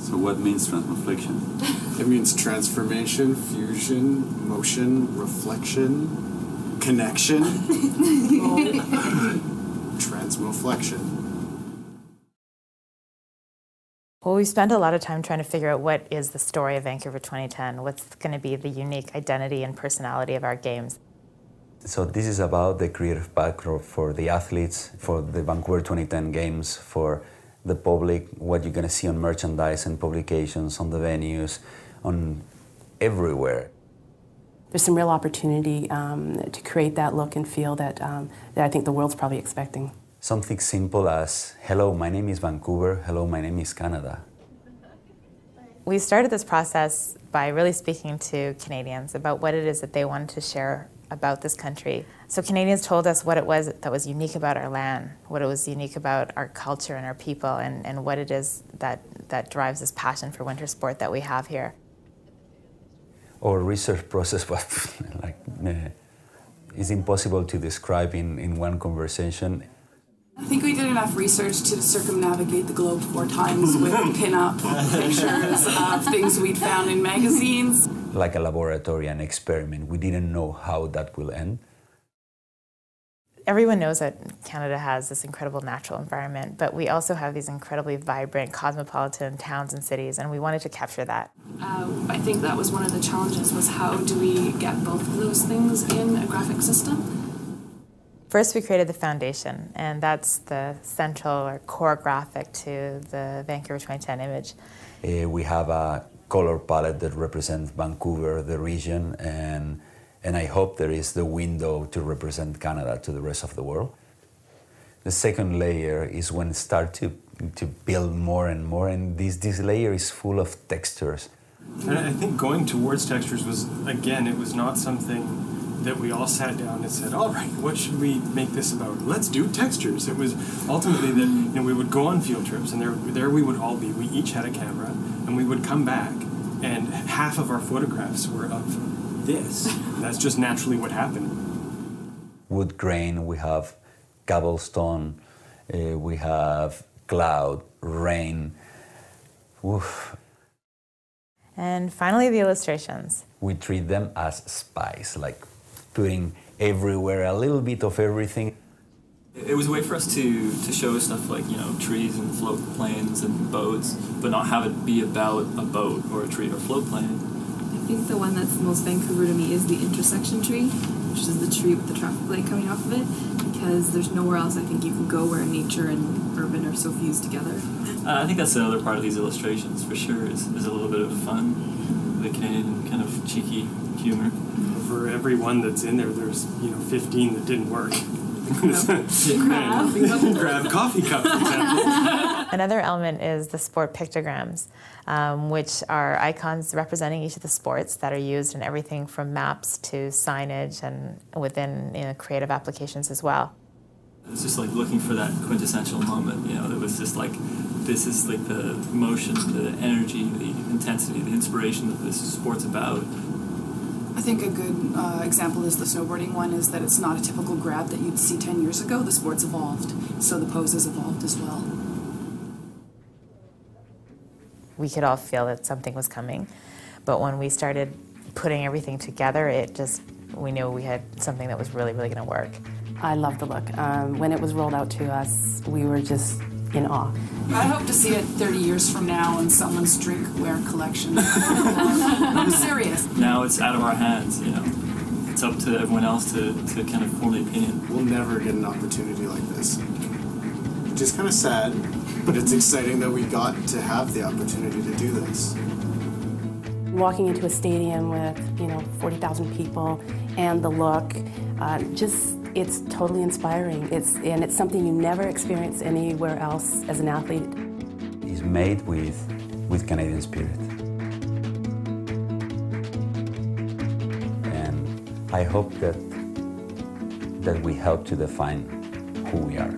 So what means transmoflexion? It means transformation, fusion, motion, reflection, connection. Transmoflexion. Well, we spent a lot of time trying to figure out what is the story of Vancouver 2010, what's going to be the unique identity and personality of our games. So this is about the creative backdrop for the athletes, for the Vancouver 2010 games, for the public, what you're going to see on merchandise and publications, on the venues, on everywhere. There's some real opportunity to create that look and feel that I think the world's probably expecting. Something simple as, hello, my name is Vancouver, hello, my name is Canada. We started this process by really speaking to Canadians about what it is that they wanted to share about this country. So Canadians told us what it was that was unique about our land, what it was unique about our culture and our people, and what it is that drives this passion for winter sport that we have here. Our research process was it's impossible to describe in one conversation. I think we did enough research to circumnavigate the globe 4 times with pin-up pictures of things we'd found in magazines. Like a laboratory, an experiment. We didn't know how that will end. Everyone knows that Canada has this incredible natural environment, but we also have these incredibly vibrant, cosmopolitan towns and cities, and we wanted to capture that. I think that was one of the challenges, was how do we get both of those things in a graphic system? First, we created the foundation, and that's the central or core graphic to the Vancouver 2010 image. We have a color palette that represents Vancouver, the region, and I hope there is the window to represent Canada to the rest of the world. The second layer is when it starts to build more and more, and this layer is full of textures. And I think going towards textures was, again, it was not something that we all sat down and said, all right, what should we make this about? Let's do textures. It was ultimately that we would go on field trips, and there we would all be. We each had a camera, and we would come back, and half of our photographs were of this. That's just naturally what happened. Wood grain, we have cobblestone, we have cloud, rain. Oof. And finally, the illustrations. We treat them as spice, like putting everywhere a little bit of everything. It was a way for us to show stuff like, trees and float planes and boats, but not have it be about a boat or a tree or float plane. I think the one that's the most Vancouver to me is the intersection tree, which is the tree with the traffic light coming off of it, because there's nowhere else I think you can go where nature and urban are so fused together. I think that's the other part of these illustrations, for sure, is a little bit of fun, the Canadian kind of cheeky humor. For every one that's in there, there's 15 that didn't work. Grab coffee cup, for example. Another element is the sport pictograms, which are icons representing each of the sports that are used in everything from maps to signage and within creative applications as well. It's just like looking for that quintessential moment, that was just like, this is like the motion, the energy, the intensity, the inspiration that this sport's about. I think a good example is the snowboarding one, is that it's not a typical grab that you'd see 10 years ago. The sport's evolved, so the pose has evolved as well. We could all feel that something was coming, but when we started putting everything together, we knew we had something that was really, really going to work. I love the look. When it was rolled out to us, we were just in awe. I hope to see it 30 years from now in someone's drinkware collection. I'm serious. Now it's out of our hands, It's up to everyone else to kind of form the opinion. We'll never get an opportunity like this. Which is kind of sad, but it's exciting that we got to have the opportunity to do this. Walking into a stadium with, 40,000 people and the look, it's totally inspiring. It's something you never experience anywhere else as an athlete. It's made with Canadian spirit. And I hope that we help to define who we are.